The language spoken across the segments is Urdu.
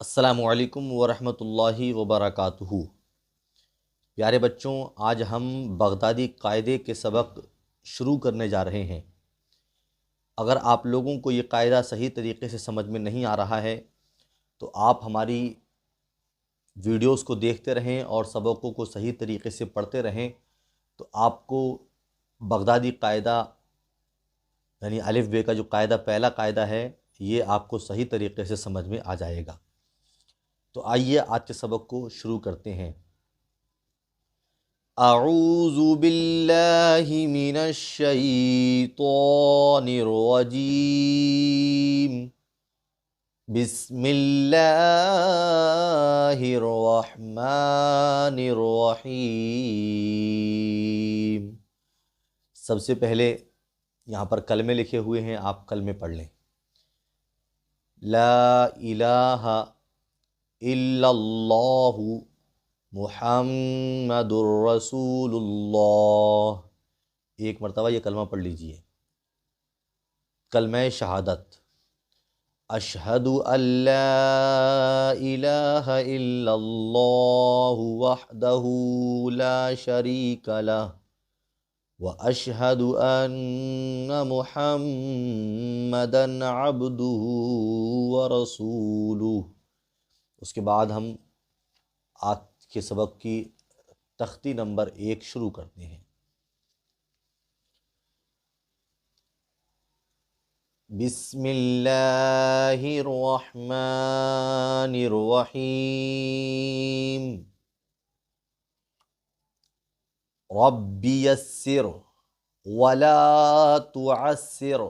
السلام علیکم ورحمۃ اللہ وبرکاتہ۔ پیارے بچوں، آج ہم بغدادی قاعدے کے سبق شروع کرنے جا رہے ہیں۔ اگر آپ لوگوں کو یہ قاعدہ صحیح طریقے سے سمجھ میں نہیں آ رہا ہے تو آپ ہماری ویڈیوز کو دیکھتے رہیں اور سبقوں کو صحیح طریقے سے پڑھتے رہیں تو آپ کو بغدادی قاعدہ یعنی الف بے کا جو قاعدہ پہلا قاعدہ ہے یہ آپ کو صحیح طریقے سے سمجھ میں آ جائے گا۔ تو آئیے آج کے سبق کو شروع کرتے ہیں۔ اعوذ باللہ من الشیطان الرجیم، بسم اللہ الرحمن الرحیم۔ سب سے پہلے یہاں پر کلمے لکھے ہوئے ہیں، آپ کلمے پڑھ لیں۔ لا الہ الا اللہ محمد الرسول اللہ۔ ایک مرتبہ یہ کلمہ پڑھ لیجئے، کلمہ شہادت۔ اشہد ان لا الہ الا اللہ وحدہ لا شریک لہ واشہد ان محمدا عبدہ ورسولہ۔ اس کے بعد ہم آج کے سبق کی تختی نمبر 1 شروع کرتے ہیں۔ بسم اللہ الرحمن الرحیم، رب یسر ولا تعسر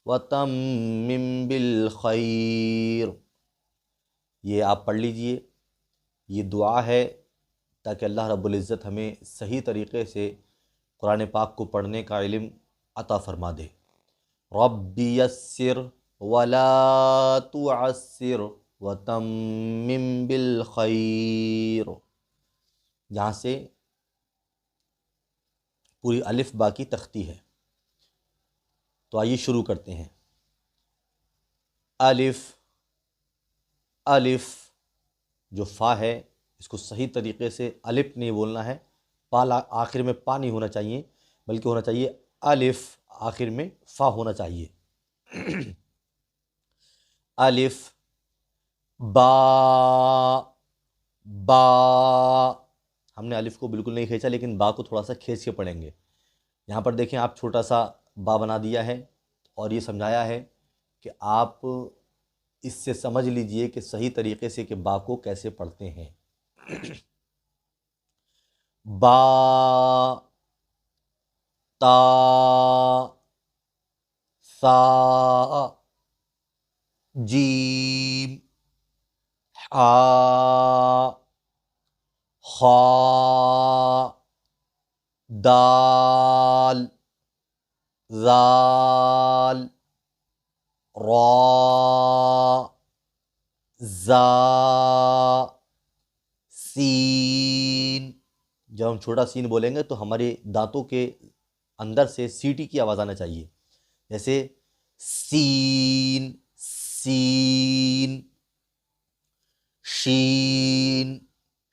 وتمم بالخیر۔ یہ آپ پڑھ لیجئے، یہ دعا ہے تاکہ اللہ رب العزت ہمیں صحیح طریقے سے قرآن پاک کو پڑھنے کا علم عطا فرما دے۔ رب یسر ولا تعسر وتمم بالخیر، جہاں سے پوری الف با کی تختی ہے۔ تو آئیے شروع کرتے ہیں۔ الف، الف جو فا ہے اس کو صحیح طریقے سے الف نہیں بولنا ہے، آخر میں پا نہیں ہونا چاہیے بلکہ ہونا چاہیے الف، آخر میں فا ہونا چاہیے۔ الف، با، با، ہم نے الف کو بالکل نہیں کھینچا لیکن با کو تھوڑا سا کھینچ کے پڑھیں گے۔ یہاں پر دیکھیں آپ چھوٹا سا با بنا دیا ہے اور یہ سمجھایا ہے کہ آپ اس سے سمجھ لیجئے کہ صحیح طریقے سے کہ با کو کیسے پڑھتے ہیں۔ با، تا، ثا، جیم، حا، خا، دال، ذال، را، زا، سین۔ جب ہم چھوٹا سین بولیں گے تو ہمارے دانتوں کے اندر سے سیٹی کی آواز آنا چاہیے، جیسے سین، سین، شین،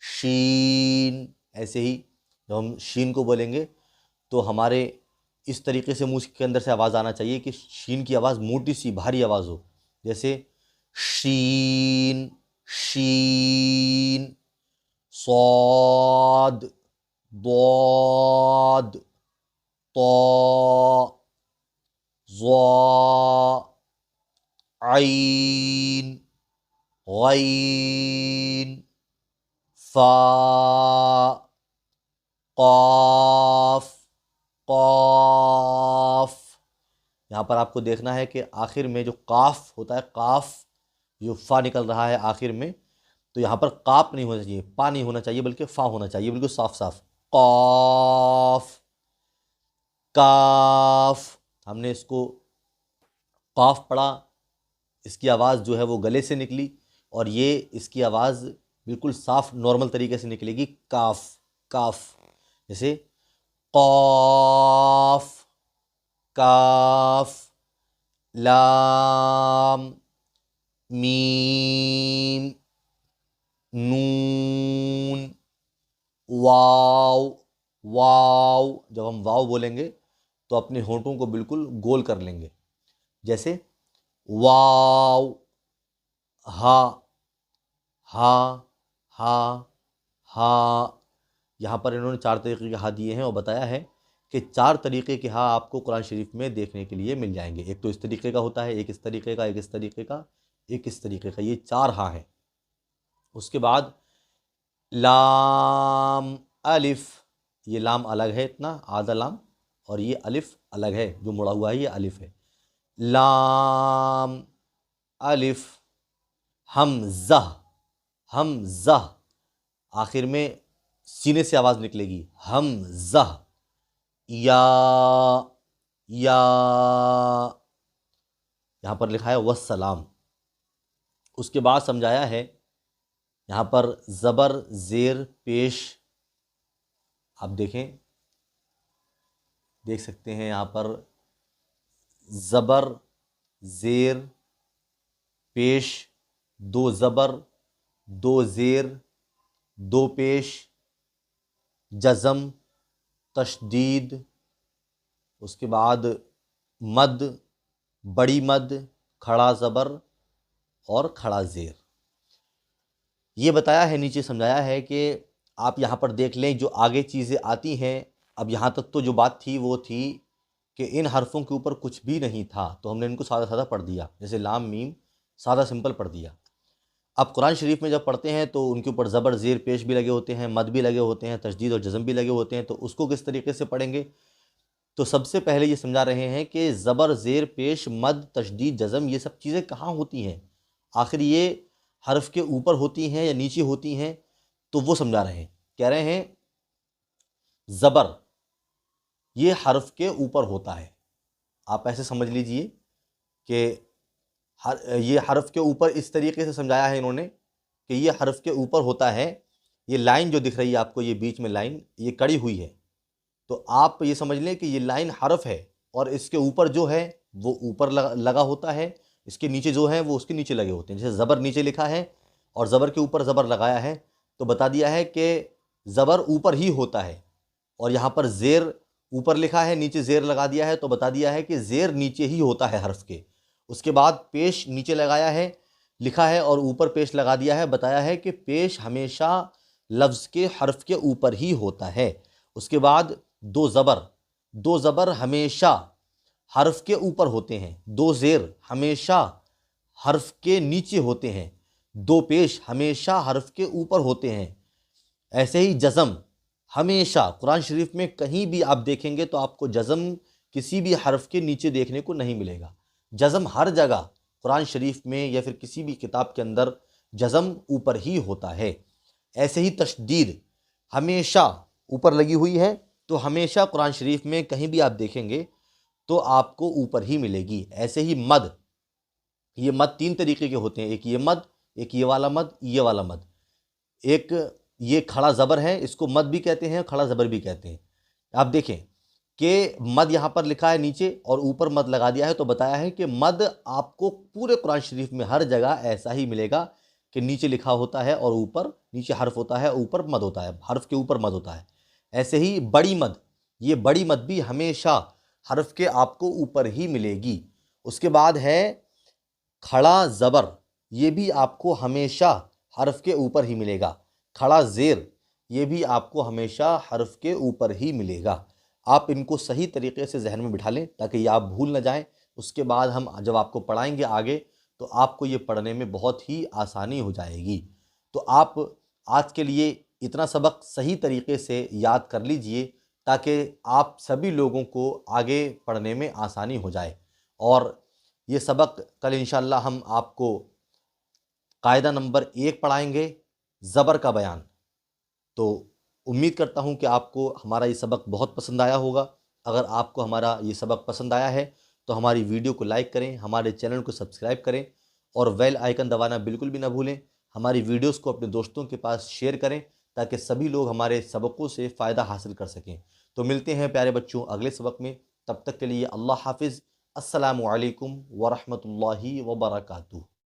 شین۔ ایسے ہی جب ہم شین کو بولیں گے تو ہمارے اس طریقے سے منہ کے اندر سے آواز آنا چاہیے کہ شین کی آواز موٹی سی بھاری آواز ہو، جیسے شین، شین۔ صاد، ضاد، طا، ظا، عین، غین، فا، قاف، قاف۔ یہاں پر آپ کو دیکھنا ہے کہ آخر میں جو قاف ہوتا ہے، قاف جو فا نکل رہا ہے آخر میں، تو یہاں پر قاف نہیں ہونا چاہیے، پا نہیں ہونا چاہیے بلکہ فا ہونا چاہیے، بالکل صاف صاف۔ قاف، کاف۔ ہم نے اس کو قاف پڑھا، اس کی آواز جو ہے وہ گلے سے نکلی اور یہ اس کی آواز بالکل صاف نارمل طریقے سے نکلے گی، کاف، کاف۔ جیسے قاف، کاف، لام، میم، نون، واو۔ واو، جب ہم واو بولیں گے تو اپنے ہونٹوں کو بالکل گول کر لیں گے، جیسے واو، ہا، ہا، ہا، ہا۔ یہاں پر انہوں نے 4 طریقے کے ہا دیے ہیں اور بتایا ہے کہ 4 طریقے کے ہا آپ کو قرآن شریف میں دیکھنے کے لیے مل جائیں گے۔ ایک تو اس طریقے کا ہوتا ہے، ایک اس طریقے کا، ایک اس طریقے کا، ایک اس طریقے کا، یہ 4 ہا ہیں۔ اس کے بعد لام، الف، یہ لام الگ ہے، اتنا آدھا لام، اور یہ الف الگ ہے، جو مڑا ہوا ہے یہ الف ہے۔ لام، الف، حمزہ، حمزہ، آخر میں سینے سے آواز نکلے گی، حمزہ۔ یا، یا، یہاں پر لکھا ہے والسلام۔ اس کے بعد سمجھایا ہے یہاں پر زبر زیر پیش، آپ دیکھیں، دیکھ سکتے ہیں یہاں پر زبر زیر پیش، 2 زبر، 2 زیر، 2 پیش، جزم، تشدید، اس کے بعد مد، بڑی مد، کھڑا زبر اور کھڑا زیر۔ یہ بتایا ہے، نیچے سمجھایا ہے کہ آپ یہاں پر دیکھ لیں جو آگے چیزیں آتی ہیں۔ اب یہاں تک تو جو بات تھی وہ تھی کہ ان حرفوں کے اوپر کچھ بھی نہیں تھا، تو ہم نے ان کو سادہ سادہ پڑھ دیا، جیسے لام میم سادہ سمپل پڑھ دیا۔ اب قرآن شریف میں جب پڑھتے ہیں تو ان کے اوپر زبر زیر پیش بھی لگے ہوتے ہیں، مد بھی لگے ہوتے ہیں، تشدید اور جزم بھی لگے ہوتے ہیں، تو اس کو کس طریقے سے پڑھیں گے؟ تو سب سے پہلے یہ سمجھا رہے ہیں کہ زبر زیر پیش، مد، تشدید، جزم، یہ سب چیزیں کہاں ہوتی ہیں، آخر یہ حرف کے اوپر ہوتی ہیں یا نیچے ہوتی ہیں؟ تو وہ سمجھا رہے ہیں، کہہ رہے ہیں زبر یہ حرف کے اوپر ہوتا ہے۔ آپ ایسے سمجھ لیجئے کہ یہ حرف کے اوپر اس طریقے سے سمجھایا ہے انہوں نے کہ یہ حرف کے اوپر ہوتا ہے۔ یہ لائن جو دکھ رہی ہے آپ کو، یہ بیچ میں لائن یہ کڑی ہوئی ہے، تو آپ یہ سمجھ لیں کہ یہ لائن حرف ہے، اور اس کے اوپر جو ہے وہ اوپر لگا ہوتا ہے، اس کے نیچے جو ہے وہ اس کے نیچے لگے ہوتے ہیں۔ جیسے زبر نیچے لکھا ہے اور زبر کے اوپر زبر لگایا ہے، تو بتا دیا ہے کہ زبر اوپر ہی ہوتا ہے، اور یہاں پر زیر اوپر لکھا ہے، نیچے زیر لگا دیا ہے، تو بتا دیا ہے کہ زیر نیچے ہی ہوتا ہے حرف کے۔ اس کے بعد پیش نیچے لگایا ہے، لکھا ہے، اور اوپر پیش لگا دیا ہے، بتایا ہے کہ پیش ہمیشہ لفظ کے حرف کے اوپر ہی ہوتا ہے۔ اس کے بعد 2 زبر، 2 زبر ہمیشہ حرف کے اوپر ہوتے ہیں، 2 زیر ہمیشہ حرف کے نیچے ہوتے ہیں، 2 پیش ہمیشہ حرف کے اوپر ہوتے ہیں۔ ایسے ہی جزم ہمیشہ قرآن شریف میں کہیں بھی آپ دیکھیں گے تو آپ کو جزم کسی بھی حرف کے نیچے دیکھنے کو نہیں ملے گا۔ جزم ہر جگہ قرآن شریف میں یا پھر کسی بھی کتاب کے اندر جزم اوپر ہی ہوتا ہے۔ ایسے ہی تشدید ہمیشہ اوپر لگی ہوئی ہے، تو ہمیشہ قرآن شریف میں کہیں بھی آپ دیکھیں گے تو آپ کو اوپر ہی ملے گی۔ ایسے ہی مد، یہ مد 3 طریقے کے ہوتے ہیں، ایک یہ مد، ایک یہ والا مد، یہ والا مد۔ ایک یہ کھڑا زبر ہے، اس کو مد بھی کہتے ہیں، کھڑا زبر بھی کہتے ہیں۔ آپ دیکھیں کہ مد یہاں پر لکھا ہے نیچے اور اوپر مد لگا دیا ہے، تو بتایا ہے کہ مد آپ کو پورے قرآن شریف میں ہر جگہ ایسا ہی ملے گا کہ نیچے لکھا ہوتا ہے اور اوپر، نیچے حرف ہوتا ہے، اوپر مد ہوتا ہے، حرف کے اوپر مد ہوتا ہے۔ ایسے ہی بڑی مد، یہ بڑی مد بھی ہمیشہ حرف کے آپ کو اوپر ہی ملے گی۔ اس کے بعد ہے کھڑا زبر، یہ بھی آپ کو ہمیشہ حرف کے اوپر ہی ملے گا۔ کھڑا زیر، یہ بھی آپ کو ہمیشہ حرف کے اوپر ہی ملے گا۔ آپ ان کو صحیح طریقے سے ذہن میں بٹھا لیں تاکہ یہ آپ بھول نہ جائیں۔ اس کے بعد ہم جب آپ کو پڑھائیں گے آگے تو آپ کو یہ پڑھنے میں بہت ہی آسانی ہو جائے گی۔ تو آپ آج کے لیے اتنا سبق صحیح طریقے سے یاد کر لیجئے تاکہ آپ سبھی لوگوں کو آگے پڑھنے میں آسانی ہو جائے۔ اور یہ سبق کل انشاءاللہ ہم آپ کو قاعدہ نمبر 1 پڑھائیں گے، زبر کا بیان۔ تو امید کرتا ہوں کہ آپ کو ہمارا یہ سبق بہت پسند آیا ہوگا۔ اگر آپ کو ہمارا یہ سبق پسند آیا ہے تو ہماری ویڈیو کو لائک کریں، ہمارے چینل کو سبسکرائب کریں اور بیل آئیکن دبانا بالکل بھی نہ بھولیں۔ ہماری ویڈیوز کو اپنے دوستوں کے پاس شیئر کریں تاکہ سبھی لوگ ہمارے سبقوں سے فائدہ حاصل کر سکیں۔ تو ملتے ہیں پیارے بچوں اگلے سبق میں، تب تک کے لیے اللہ حافظ۔ السلام علیکم ورحمۃ اللہ وبرکاتہ۔